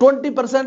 20%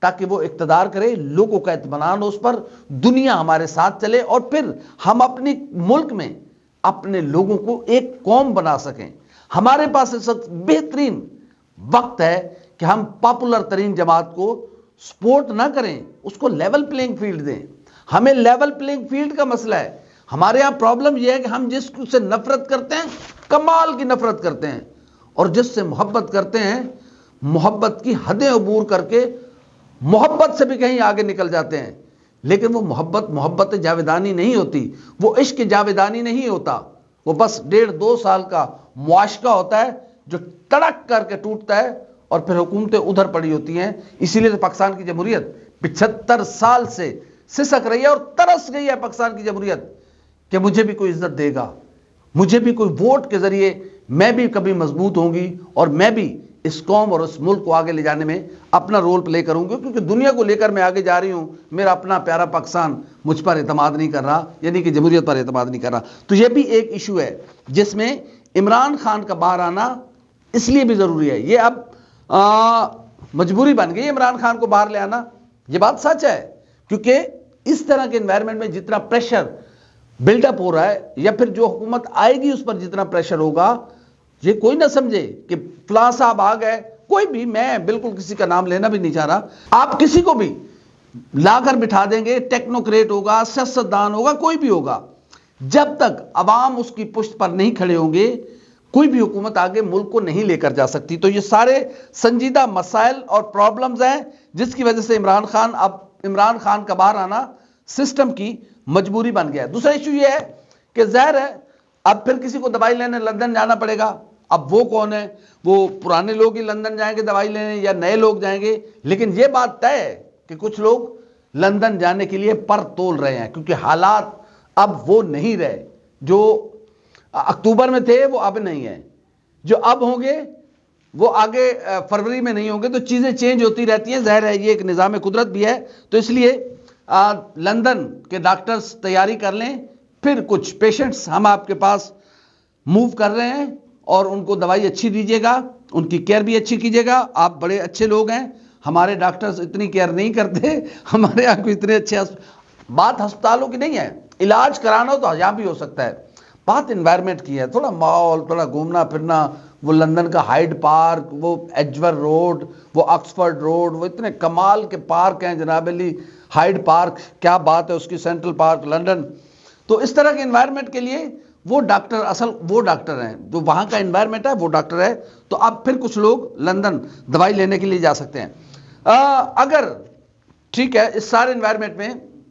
تاکہ وہ اقتدار کرے، لوگوں کا اطمینان ہو اس پر، دنیا ہمارے ساتھ چلے، اور پھر ہم اپنی ملک میں اپنے لوگوں کو ایک قوم بنا سکیں۔ ہمارے پاس اس وقت بہترین وقت ہے کہ ہم پاپولر ترین جماعت کو سپورٹ نہ کریں، اس کو لیول پلینگ فیلڈ دیں۔ ہمیں لیول پلینگ فیلڈ کا مسئلہ ہے۔ ہمارے یہاں پرابلم یہ ہے کہ ہم جس سے نفرت کرتے ہیں، کمال کی نفرت کرتے ہیں، اور جس سے محبت کرتے ہیں، محبت کی حدیں عبور کر کے محبت سے بھی کہیں آگے نکل جاتے ہیں۔ لیکن وہ محبت جاویدانی نہیں ہوتی، وہ عشق جاویدانی نہیں ہوتا، وہ بس 1.5-2 سال کا معاشقہ ہوتا ہے جو تڑک کر کے ٹوٹتا ہے، اور پھر حکومتیں ادھر پڑی ہوتی ہیں۔ اسی لیے تو پاکستان کی جمہوریت 75 سال سے سسک رہی ہے اور ترس گئی ہے پاکستان کی جمہوریت کہ مجھے بھی کوئی عزت دے گا، مجھے بھی کوئی ووٹ کے ذریعے میں بھی کبھی مضبوط ہوں گی، اور میں بھی اس قوم اور اس ملک کو آگے لے جانے میں اپنا رول پلے کروں گی، کیونکہ دنیا کو لے کر میں آگے جا رہی ہوں۔ میرا اپنا پیارا پاکستان مجھ پر اعتماد نہیں کر رہا، یعنی کہ جمہوریت پر اعتماد نہیں کر رہا۔ تو یہ بھی ایک ایشو ہے جس میں عمران خان کا باہر آنا اس لیے بھی ضروری ہے۔ یہ اب مجبوری بن گئی عمران خان کو باہر لے آنا، یہ بات سچ ہے، کیونکہ اس طرح کے انوائرمنٹ میں جتنا پریشر بلڈ اپ ہو رہا ہے، یا پھر جو حکومت آئے گی اس پر جتنا پریشر ہوگا، یہ کوئی نہ سمجھے کہ فلاں صاحب آ گئے، کوئی بھی، میں بالکل کسی کا نام لینا بھی نہیں چاہ رہا، آپ کسی کو بھی لا کر بٹھا دیں گے، ٹیکنوکریٹ ہوگا، سیاستدان ہوگا، کوئی بھی ہوگا، جب تک عوام اس کی پشت پر نہیں کھڑے ہوں گے، کوئی بھی حکومت آگے ملک کو نہیں لے کر جا سکتی۔ تو یہ سارے سنجیدہ مسائل اور پرابلمز ہیں جس کی وجہ سے عمران خان کا باہر آنا سسٹم کی مجبوری بن گیا ہے۔ دوسرا ایشو یہ ہے کہ ظاہر ہے اب پھر کسی کو دوائی لینے لندن جانا پڑے گا۔ اب وہ کون ہے؟ وہ پرانے لوگ ہی لندن جائیں گے دوائی لینے یا نئے لوگ جائیں گے؟ لیکن یہ بات طے ہے کہ کچھ لوگ لندن جانے کے لیے پر تول رہے ہیں، کیونکہ حالات اب وہ نہیں رہے جو اکتوبر میں تھے، وہ اب نہیں ہیں، جو اب ہوں گے وہ آگے فروری میں نہیں ہوں گے، تو چیزیں چینج ہوتی رہتی ہیں، ظاہر ہے یہ ایک نظام قدرت بھی ہے۔ تو اس لیے لندن کے ڈاکٹرز تیاری کر لیں، پھر کچھ پیشنٹس ہم آپ کے پاس موو کر رہے ہیں، اور ان کو دوائی اچھی دیجیے گا، ان کی کیئر بھی اچھی کیجیے گا۔ آپ بڑے اچھے لوگ ہیں، ہمارے ڈاکٹرز اتنی کیئر نہیں کرتے، ہمارے یہاں کو اتنے اچھے بات ہسپتالوں کی نہیں ہے، علاج کرانا ہو تو یہاں بھی ہو سکتا ہے، بات انوائرمنٹ کی ہے، تھوڑا ماحول، تھوڑا گھومنا پھرنا، وہ لندن کا ہائیڈ پارک، وہ ایجور روڈ، وہ آکسفورڈ روڈ، وہ اتنے کمال کے پارک ہیں جناب علی، ہائیڈ پارک کیا بات ہے اس کی، سینٹرل پارک لندن۔ تو اس طرح کے انوائرمنٹ کے لیے وہ ڈاکٹر وہ ڈاکٹر ہیں جو وہاں کا انوائرمنٹ ہے، وہ ڈاکٹر ہے۔ تو اب پھر کچھ لوگ لندن دوائی لینے کے لیے جا سکتے ہیں۔ اگر ٹھیک ہے اس سارے انوائرمنٹ میں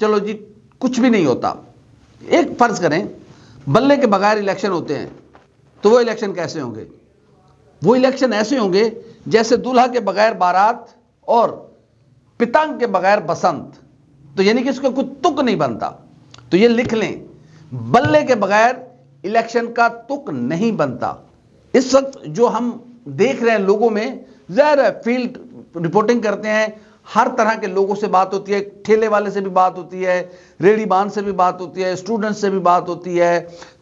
چلو جی کچھ بھی نہیں ہوتا، ایک فرض کریں بلے کے بغیر الیکشن ہوتے ہیں، تو وہ الیکشن کیسے ہوں گے؟ وہ الیکشن ایسے ہوں گے جیسے دولہا کے بغیر بارات اور پتنگ کے بغیر بسنت، تو یعنی کہ اس کا کوئی تک نہیں بنتا۔ تو یہ لکھ لیں، بلے کے بغیر الیکشن کا تک نہیں بنتا۔ اس وقت جو ہم دیکھ رہے ہیں لوگوں میں، ظاہر ہے فیلڈ رپورٹنگ کرتے ہیں، ہر طرح کے لوگوں سے بات ہوتی ہے، ٹھیلے والے سے بھی بات ہوتی ہے، ریڑھی بان سے بھی بات ہوتی ہے، اسٹوڈنٹ سے بھی بات ہوتی ہے،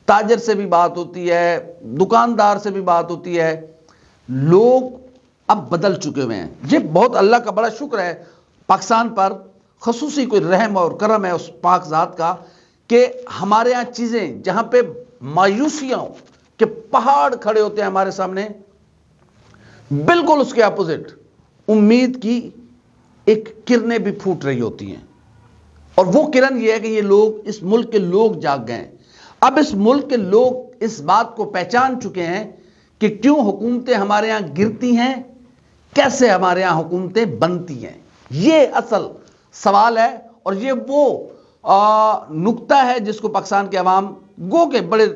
تاجر سے بھی بات ہوتی ہے، دکاندار سے بھی بات ہوتی ہے۔ لوگ اب بدل چکے ہوئے ہیں۔ یہ بہت اللہ کا بڑا شکر ہے پاکستان پر، خصوصی کوئی رحم اور کرم ہے اس پاک ذات کا کہ ہمارے ہاں چیزیں جہاں پہ مایوسیاں کہ پہاڑ کھڑے ہوتے ہیں ہمارے سامنے، بالکل اس کے اپوزٹ امید کی ایک کرنیں بھی پھوٹ رہی ہوتی ہیں، اور وہ کرن یہ ہے کہ یہ لوگ، اس ملک کے لوگ جاگ گئے ہیں۔ اب اس ملک کے لوگ اس بات کو پہچان چکے ہیں کہ کیوں حکومتیں ہمارے ہاں گرتی ہیں، کیسے ہمارے ہاں حکومتیں بنتی ہیں۔ یہ اصل سوال ہے، اور یہ وہ نقطہ ہے جس کو پاکستان کے عوام گو کے بڑے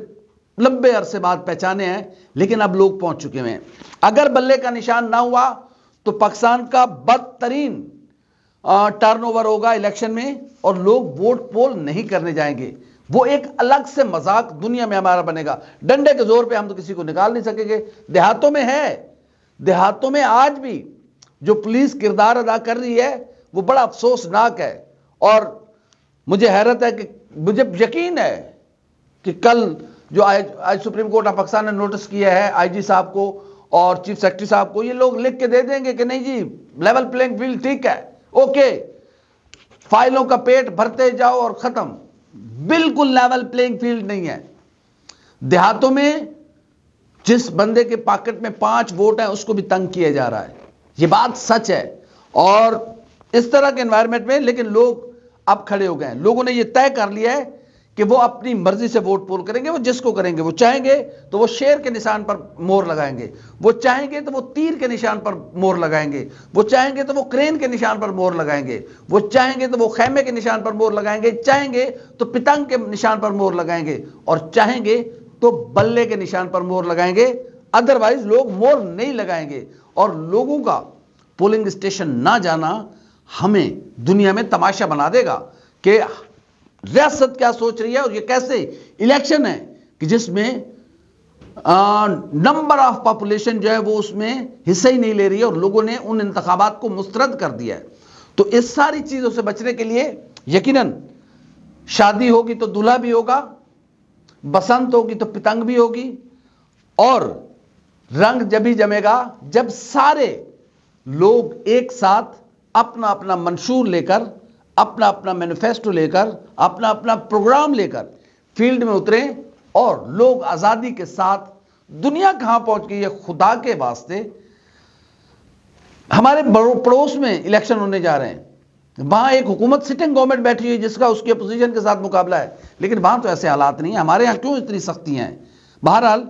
لمبے عرصے بعد پہچانے ہیں، لیکن اب لوگ پہنچ چکے ہیں۔ اگر بلے کا نشان نہ ہوا تو پاکستان کا بدترین ٹرن اوور ہوگا الیکشن میں، اور لوگ ووٹ پول نہیں کرنے جائیں گے۔ وہ ایک الگ سے مذاق دنیا میں ہمارا بنے گا، ڈنڈے کے زور پہ ہم تو کسی کو نکال نہیں سکیں گے۔ دیہاتوں میں ہے، دیہاتوں میں آج بھی جو پولیس کردار ادا کر رہی ہے وہ بڑا افسوسناک ہے، اور مجھے حیرت ہے کہ مجھے یقین ہے کہ کل جو آج سپریم کورٹ آف پاکستان نے نوٹس کیا ہے آئی جی صاحب کو اور چیف سیکرٹری صاحب کو، یہ لوگ لکھ کے دے دیں گے کہ نہیں جی لیول پلینگ فیلڈ ٹھیک ہے، اوکے فائلوں کا پیٹ بھرتے جاؤ اور ختم. بالکل لیول پلینگ فیلڈ نہیں ہے. دیہاتوں میں جس بندے کے پاکٹ میں 5 ووٹ ہیں اس کو بھی تنگ کیا جا رہا ہے. یہ بات سچ ہے. اور اس طرح کے انوائرمنٹ میں لیکن لوگ اب کھڑے ہو گئے ہیں. لوگوں نے یہ طے کر لیا ہے کہ وہ اپنی مرضی سے ووٹ پول کریں گے. وہ جس کو کریں گے. وہ چاہیں گے تو وہ شیر کے نشان پر مور لگائیں گے. وہ چاہیں گے تو وہ تیر کے نشان پر مور لگائیں گے. وہ چاہیں گے تو وہ کرین کے نشان پر مور لگائیں گے. وہ چاہیں گے تو وہ خیمے کے نشان پر مور لگائیں گے. چاہیں گے تو پتنگ کے نشان پر مور لگائیں گے. اور چاہیں گے تو بلے کے نشان پر مور لگائیں گے. ادروائز لوگ مور نہیں لگائیں گے. اور لوگوں کا پولنگ اسٹیشن نہ جانا ہمیں دنیا میں تماشا بنا دے گا کہ ریاست کیا سوچ رہی ہے. اور یہ کیسے الیکشن ہے کہ جس میں نمبر آف پاپولیشن جو ہے وہ اس میں حصہ ہی نہیں لے رہی ہے اور لوگوں نے ان انتخابات کو مسترد کر دیا ہے. تو اس ساری چیزوں سے بچنے کے لیے یقیناً شادی ہوگی تو دلہا بھی ہوگا, بسنت ہوگی تو پتنگ بھی ہوگی, اور رنگ جبھی جمے گا جب سارے لوگ ایک ساتھ اپنا اپنا منشور لے کر, اپنا اپنا مینیفیسٹو لے کر, اپنا اپنا پروگرام لے کر فیلڈ میں اتریں. اور لوگ آزادی کے ساتھ, دنیا کہاں پہنچ گئی ہے خدا کے واسطے. ہمارے پڑوس میں الیکشن ہونے جا رہے ہیں. وہاں ایک حکومت سٹنگ گورنمنٹ بیٹھی ہوئی جس کا اس کی اپوزیشن کے ساتھ مقابلہ ہے, لیکن وہاں تو ایسے حالات نہیں ہیں. ہمارے ہاں کیوں اتنی سختیاں ہیں؟ بہرحال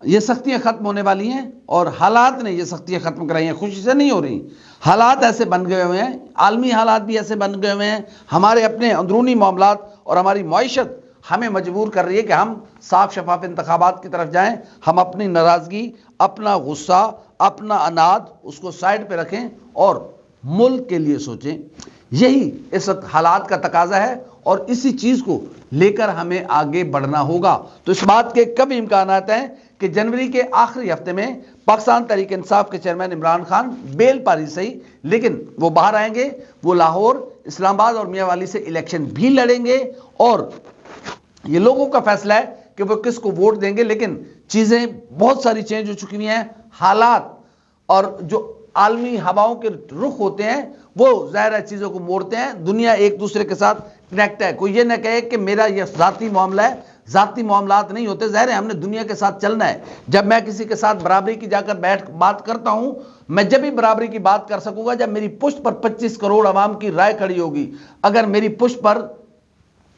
یہ سختیاں ختم ہونے والی ہیں اور حالات نے یہ سختیاں ختم کرائی ہیں. خوشی سے نہیں ہو رہی. حالات ایسے بن گئے ہوئے ہیں, عالمی حالات بھی ایسے بن گئے ہوئے ہیں. ہمارے اپنے اندرونی معاملات اور ہماری معیشت ہمیں مجبور کر رہی ہے کہ ہم صاف شفاف انتخابات کی طرف جائیں. ہم اپنی ناراضگی, اپنا غصہ, اپنا اناد اس کو سائڈ پہ رکھیں اور ملک کے لیے سوچیں. یہی اس وقت حالات کا تقاضا ہے اور اسی چیز کو لے کر ہمیں آگے بڑھنا ہوگا. تو اس بات کے کب امکانات ہیں کہ جنوری کے آخری ہفتے میں پاکستان تحریک انصاف کے چیئرمین عمران خان بیل پاری صحیح لیکن وہ باہر آئیں گے. وہ لاہور, اسلام آباد اور میاں والی سے الیکشن بھی لڑیں گے اور یہ لوگوں کا فیصلہ ہے کہ وہ کس کو ووٹ دیں گے. لیکن چیزیں بہت ساری چینج ہو چکی ہیں. حالات اور جو عالمی ہواؤں کے رخ ہوتے ہیں وہ ظاہر چیزوں کو موڑتے ہیں. دنیا ایک دوسرے کے ساتھ کنیکٹ ہے. کوئی یہ نہ کہے کہ میرا یہ ذاتی معاملہ ہے. ذاتی معاملات نہیں ہوتے. ظاہر ہے ہم نے دنیا کے ساتھ چلنا ہے. جب میں کسی کے ساتھ برابری کی جا کر بیٹھ بات کرتا ہوں, میں جب بھی برابری کی بات کر سکوں گا جب میری پشت پر 25 کروڑ عوام کی رائے کھڑی ہوگی. اگر میری پشت پر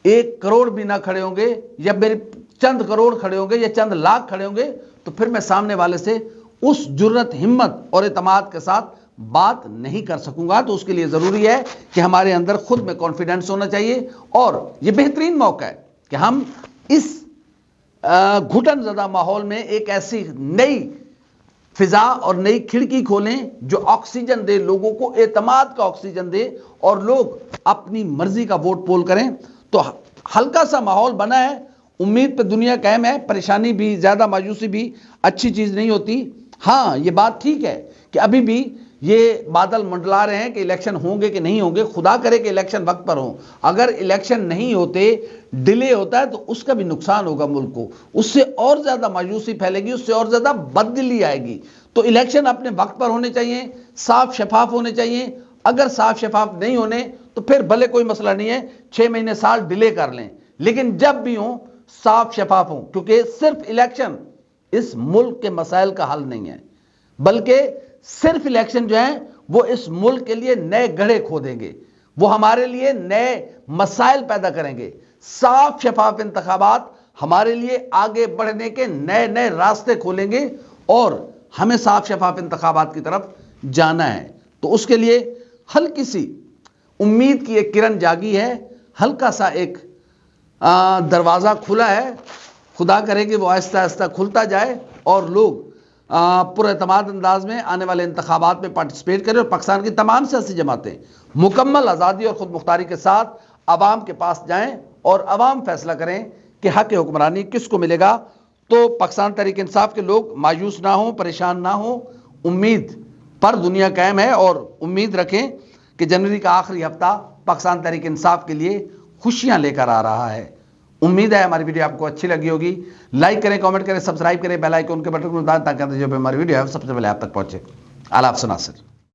1 کروڑ بھی نہ کھڑے ہوں گے یا میرے چند کروڑ کھڑے ہوں گے یا چند لاکھ کھڑے ہوں گے تو پھر میں سامنے والے سے اس جرت, ہمت اور اعتماد کے ساتھ بات نہیں کر سکوں گا. تو اس کے لیے ضروری ہے کہ ہمارے اندر خود میں کانفیڈنس ہونا چاہیے. اور یہ بہترین موقع ہے کہ ہم اس گھٹن زدہ ماحول میں ایک ایسی نئی فضا اور نئی کھڑکی کھولیں جو آکسیجن دے, لوگوں کو اعتماد کا آکسیجن دے اور لوگ اپنی مرضی کا ووٹ پول کریں. تو ہلکا سا ماحول بنا ہے, امید پہ دنیا قائم ہے. پریشانی بھی, زیادہ مایوسی بھی اچھی چیز نہیں ہوتی. ہاں یہ بات ٹھیک ہے کہ ابھی بھی یہ بادل منڈلا رہے ہیں کہ الیکشن ہوں گے کہ نہیں ہوں گے. خدا کرے کہ الیکشن وقت پر ہوں. اگر الیکشن نہیں ہوتے, ڈیلے ہوتا ہے تو اس کا بھی نقصان ہوگا ملک کو. اس سے اور زیادہ مایوسی پھیلے گی, اس سے اور زیادہ بددلی آئے گی. تو الیکشن اپنے وقت پر ہونے چاہیے, صاف شفاف ہونے چاہیے. اگر صاف شفاف نہیں ہونے تو پھر بھلے کوئی مسئلہ نہیں ہے, 6 مہینے سال ڈیلے کر لیں, لیکن جب بھی ہوں صاف شفاف ہوں. کیونکہ صرف الیکشن اس ملک کے مسائل کا حل نہیں ہے, بلکہ صرف الیکشن جو ہیں وہ اس ملک کے لیے نئے گڑھے کھودیں گے. وہ ہمارے لیے نئے مسائل پیدا کریں گے. صاف شفاف انتخابات ہمارے لیے آگے بڑھنے کے نئے نئے راستے کھولیں گے اور ہمیں صاف شفاف انتخابات کی طرف جانا ہے. تو اس کے لیے ہلکی سی امید کی ایک کرن جاگی ہے, ہلکا سا ایک دروازہ کھلا ہے. خدا کرے کہ وہ آہستہ آہستہ کھلتا جائے اور لوگ پر اعتماد انداز میں آنے والے انتخابات میں پارٹیسپیٹ کریں اور پاکستان کی تمام سیاسی جماعتیں مکمل آزادی اور خود مختاری کے ساتھ عوام کے پاس جائیں اور عوام فیصلہ کریں کہ حق حکمرانی کس کو ملے گا. تو پاکستان تحریک انصاف کے لوگ مایوس نہ ہوں, پریشان نہ ہوں. امید پر دنیا قائم ہے اور امید رکھیں کہ جنوری کا آخری ہفتہ پاکستان تحریک انصاف کے لیے خوشیاں لے کر آ رہا ہے. امید ہے ہماری ویڈیو آپ کو اچھی لگی ہوگی. لائک کریں, کامنٹ کریں, سبسکرائب کریں, بیل آئیکن کے بٹن کو دبائیں تاکہ جو بھی ہماری ویڈیو ہے سب سے پہلے آپ تک پہنچے. آل حافظ ناصر.